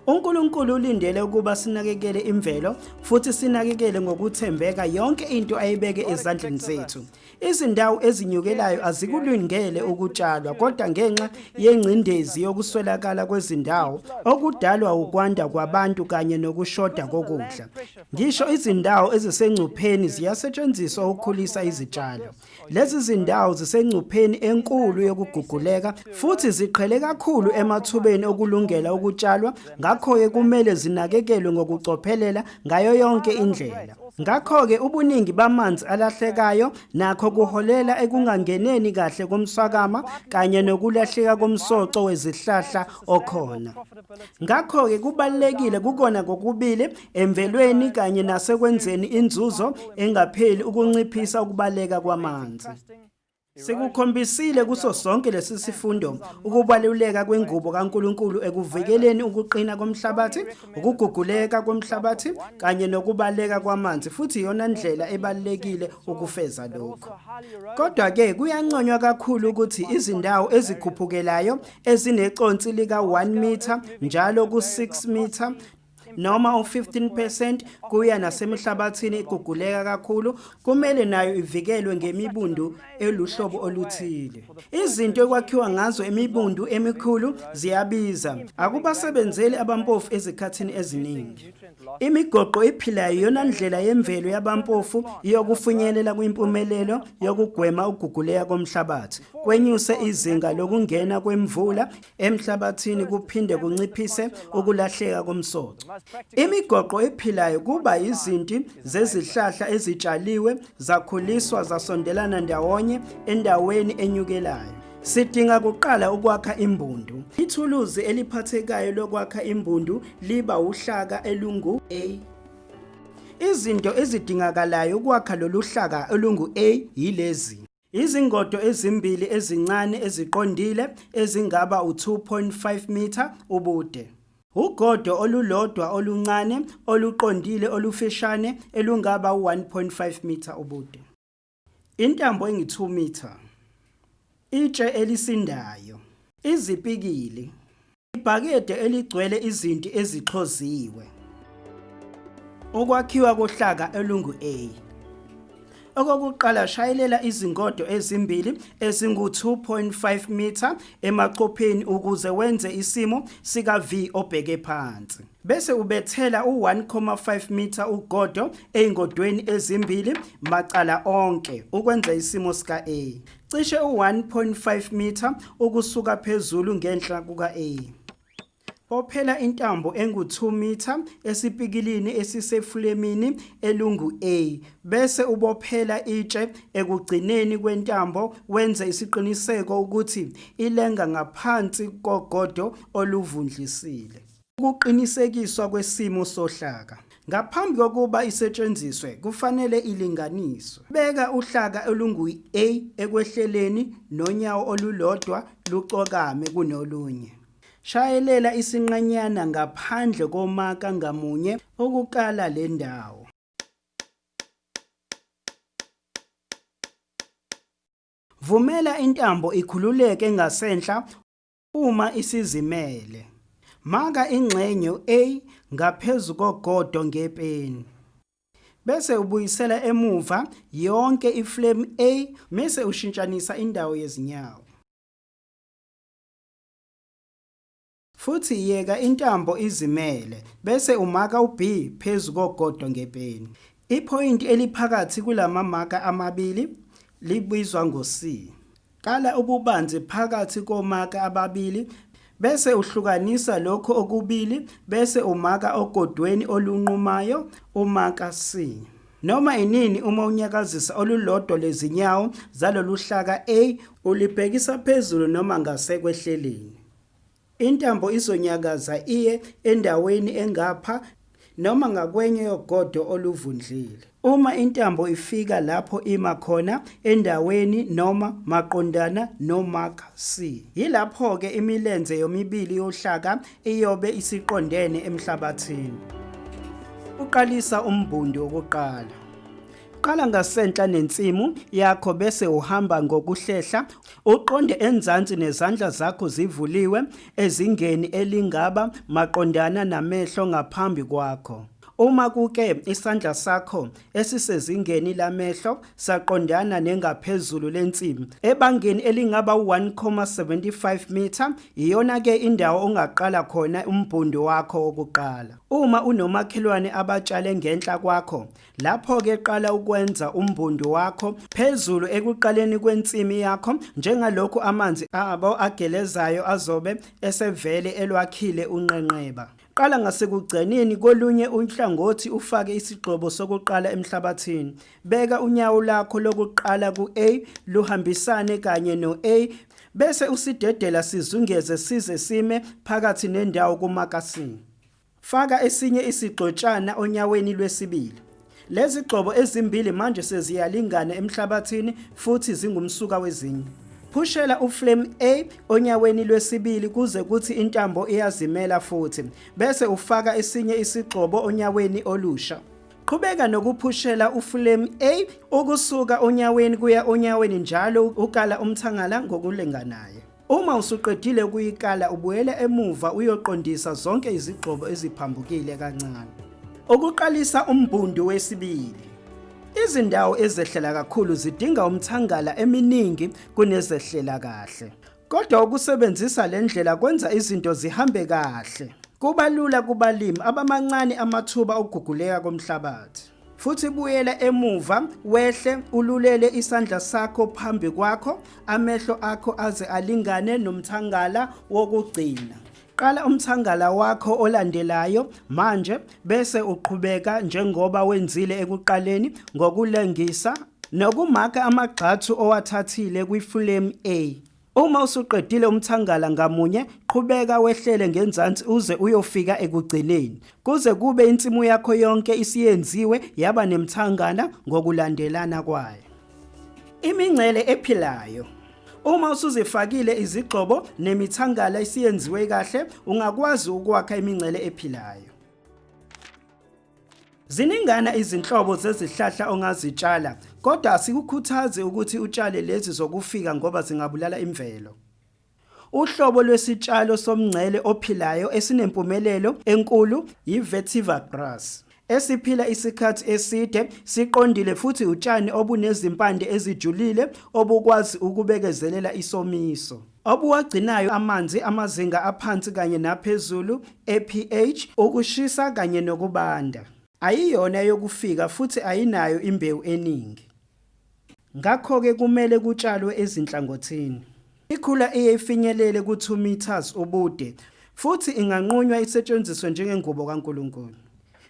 uNkulunkulu ulindele ukuba sinakekele imvelo futhi sinakekele ngokuthembeka yonke into ayibeke ezandleni zethu. Izindawo ezinyukelayo azikulungele ukutshalwa kodwa ngenxa yengcindezi yokuswelakala kwezindawo okudalwa ukwanda kwabantu kanye nokushoda kokudla. Ngisho izindawo ezisengcupheni ziyasetshenziswa ukukhulisa izitshalo. Lezi zindawo zisengcupheni enkulu yokuguguleka futhi ziqhele kakhulu emathubeni okulungela ukutshalwa, ngakho-ke kumele zinakekelwe ngokucophelela ngayo yonke indlela. Ngakho-ke ubuningi bamanzi alahlekayo nakho kuholela ekungangeneni kahle komswakama kanye nokulahleka komsoco wezihlahla okhona. Ngakho-ke kubalulekile kukona kokubili emvelweni kanye nasekwenzeni inzuzo engapheli ukunciphisa ukubaleka kwamanzi. Sikukhombisile kuso sonke lesi sifundo ukubaluleka kwengubo kaNkulunkulu ekuvikeleni ukuqina komhlabathi, ukuguguleka komhlabathi kanye nokubaleka kwamanzi futhi iyona ndlela ebalulekile ukufeza lokho. Kodwa-ke kuyanconywa kakhulu ukuthi izindawo ezikhuphukelayo ezineconsi lika-1 mitha njalo ku-6 mitha noma u-15% kuya nasemihlabathini eguguleka kakhulu kumele nayo ivikelwe ngemibundu eluhlobo oluthile. Izinto ekwakhiwa ngazo imibundu emikhulu ziyabiza, akubasebenzeli abampofu ezikhathini eziningi. Imigoqo ephilayo iyona ndlela yemvelo yabampofu yokufinyelela kwimpumelelo yokugwema ukuguguleka komhlabathi, kwenyuse izinga lokungena kwemvula emhlabathini kuphinde kunciphise ukulahleka komsoco. Imigoqo ephilayo kuba izinti zezihlahla ezitshaliwe zakhuliswa zasondelana ndawonye endaweni enyukelayo. Sidinga kuqala ukwakha imbundu. Ithuluzi eliphathekayo lokwakha imbundu liba uhlaka elungu-A. Izinto ezidingakalayo ukwakha lolu hlaka olungu-A yilezi: izingodo ezimbili ezincane eziqondile ezingaba u-2.5 mitha ubude. Ugodo olulodwa oluncane oluqondile olufishane elungaba u-1.5 mitha ubude. Intambo engi-2 mitha. Itshe elisindayo. Izipikili. Ibhakede eligcwele izinti ezixhoziwe. Ukwakhiwa kohlaka olungu-A. Okokuqala, shayelela izingodo ezimbili ezingu-2.5 mitha emachopheni ukuze wenze isimo sika-V obheke phansi. Bese ubethela u-1.5 mitha ugodo ey'ngodweni ezimbili macala onke ukwenza isimo sika-A. Cishe u-1.5 mitha ukusuka phezulu ngenhla kuka-A. Bophela intambo engu-2 mitha esipikilini esisefulemini elungu-A bese ubophela itshe ekugcineni kwentambo wenze isiqiniseko ukuthi ilenga ngaphansi kogodo oluvundlisile. Ukuqinisekiswa kwesimo sohlaka. Ngaphambi kokuba isetshenziswe kufanele ilinganiswe. Beka uhlaka olungu-A ekwehleleni nonyawo olulodwa lucokame kunolunye. Shayelela isinqanyana ngaphandle komaka ngamunye ukukala le ndawo. Vumela intambo ikhululeke ngasenhla uma isizimele. Maka ingxenye A ngaphezu kogodo ngepeni. Bese ubuyisela emuva yonke iflame A bese ushintshanisa indawo yezinyawo. Futhi yeka intambo izimele bese umaka u-B phezu kogodo ngepeni. Iphoyinti eliphakathi kulamamaka amabili libizwa ngo-C. Kala ububanzi phakathi komaka ababili bese uhlukanisa lokho okubili bese umaka ogodweni olunqumayo umaka C. Noma inini uma unyakazisa olulodwa lezinyawo zalolu hlaka A ulibhekisa phezulu noma ngasekwehleleni. Intambo izonyakaza iye endaweni engapha noma ngakwenye yogodo oluvundlile. Uma intambo ifika lapho ima khona endaweni noma maqondana nomaka C, yilapho-ke imilenze yomibili yohlaka iyobe isiqondene emhlabathini. Uqalisa umbundu wokuqala. Qala ngasentla nensimu yakho bese uhamba ngokuhlehla uqonde enzansi nezandla zakho zivuliwe ezingeni elingaba maqondana namehlo ngaphambi kwakho. Uma kuke isandla sakho esisezingeni lamehlo saqondana nengaphezulu lensimu ebangeni elingaba 1.75 meter, iyona ke indawo ongaqala khona umbundu wakho wokuqala. Uma unomakhelwane abatshale ngenhla kwakho, lapho ke qala ukwenza umbundu wakho phezulu ekuqaleni kwensimu yakho njengalokhu amanzi abo agelezayo azobe esevele elwakhile unqenqeba. Qala ngasekugcineni kolunye uhlangothi ufake isigxobo sokuqala emhlabathini. Beka unyawo lakho lokuqala ku-A luhambisane kanye no-A bese usidedela sizungeze size sime phakathi nendawo kumakasini. Faka esinye isigxotshana onyaweni lwesibili. Lezi gxobo ezimbili manje seziyalingana emhlabathini futhi zingumsuka wezinye. Phushela uflame A onyaweni lwesibili kuze kuthi intambo iyazimela futhi bese ufaka esinye isigxobo onyaweni olusha. Qhubeka nokuphushela uflame A ukusuka onyaweni kuya onyaweni njalo ukala umthangala ngokulinganayo. Uma usuqedile ukuyikala ubuyela emuva uyoqondisa zonke izigxobo eziphambukile kancane. Ukuqalisa umbundu wesibili. Izindawo ezehlela kakhulu zidinga umthangala eminingi kunezehlela kahle. Kodwa ukusebenzisa le ndlela kwenza izinto zihambe kahle. Kuba lula kubalimi abamancane amathuba okuguguleka komhlabathi. Futhi buyela emuva wehle ululele isandla sakho phambi kwakho, amehlo akho aze alingane nomthangala wokugcina. Qala umthangala wakho olandelayo manje bese uqhubeka njengoba wenzile ekuqaleni ngokulengisa nokumaka amagxathu owathathile kwiflame A. Uma usuqedile umthangala ngamunye, qhubeka wehlele ngenzansi uze uyofika ekugcineni. Kuze kube insimu yakho yonke isiyenziwe yaba nemthangala ngokulandelana kwayo. Imingcele ephilayo. Uma usuzifakile izigxobo nemithangala isiyenziwe kahle, ungakwazi ukwakha imingcele ephilayo. Ziningana izinhlobo zezihlahla ongazitshala, kodwa asikukhuthaze ukuthi utshale lezi zokufika ngoba zingabulala imvelo. Uhlobo lwesitshalo somngcele ophilayo esinempumelelo enkulu yi-vetiver grass. Esiphila isikhathi eside, siqondile futhi utshani obunezimpande ezijulile obukwazi ukubekezelela isomiso. Obuwagcinayo amanzi amazinga aphansi kanye naphezulu e-pH, ukushisa kanye nokubanda. Ayiyona yokufika futhi ayinayo imbewu eningi. Ngakho-ke kumele kutshalwe ezinhlangothini. Ikhula iyefinyelele ku-2 meters ubude futhi inganqunywa isetshenziswe njengengubo kaNkulunkulu.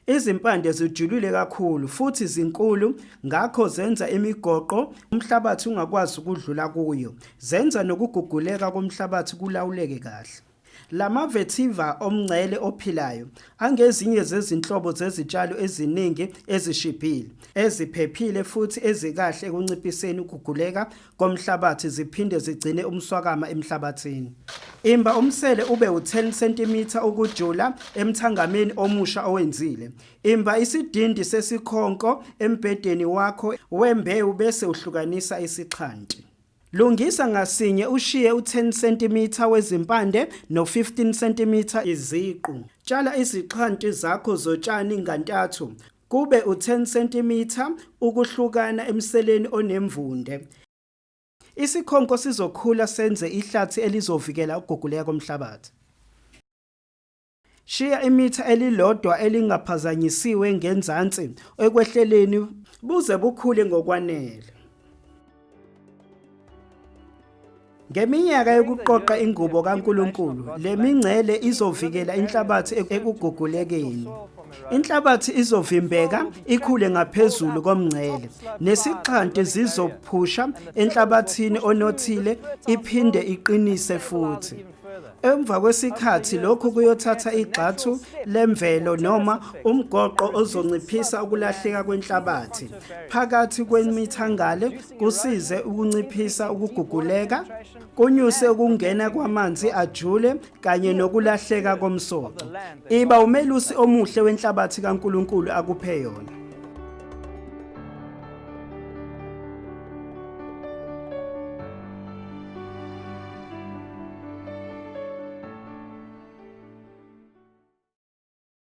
Izimpande zijulile kakhulu futhi zinkulu ngakho zenza imigoqo umhlabathi ungakwazi ukudlula kuyo. Zenza nokuguguleka komhlabathi kulawuleke kahle. Lama vetiver omngcele ophilayo angezinye zezinhlobo zezitshalo eziningi ezishibhile, eziphephile futhi ezikahle ekunciphiseni ukuguguleka komhlabathi ziphinde zigcine umswakama emhlabathini. Imba umsele ube u10 cm ukujula emthangameni omusha owenzile. Imba isidindi sesikhonko embhedeni wakho wembewu bese uhlukanisa isixhanti. Lungisa ngasinye ushiye u10 cm wezimpande no15 cm iziqu. Tshala izixhanti zakho zotshani ngantathu kube u10 cm ukuhlukana emseleni onemvunde. Isikhonko sizokhula senze ihlathi elizovikela ukuguguleka komhlabathi. Shiya imitha elilodwa elingaphazanyisiwe ngenzansi ekwehleleni buze bukhule ngokwanele. Ngeminyaka yokuqoqa ingubo kaNkulunkulu, le mingcele izovikela inhlabathi ekugugulekeni. Inhlabathi izovimbeka ikhule ngaphezulu komngcele, nesixhanti zizophusha enhlabathini onothile iphinde iqinise futhi. Emva kwesikhathi lokhu kuyothatha igxathu lemvelo noma umgoqo ozonciphisa ukulahleka kwenhlabathi phakathi kwemithangale kusize ukunciphisa ukuguguleka, kunyuse ukungena kwamanzi ajule kanye nokulahleka komsoco. Iba umelusi omuhle wenhlabathi kaNkulunkulu akuphe yona.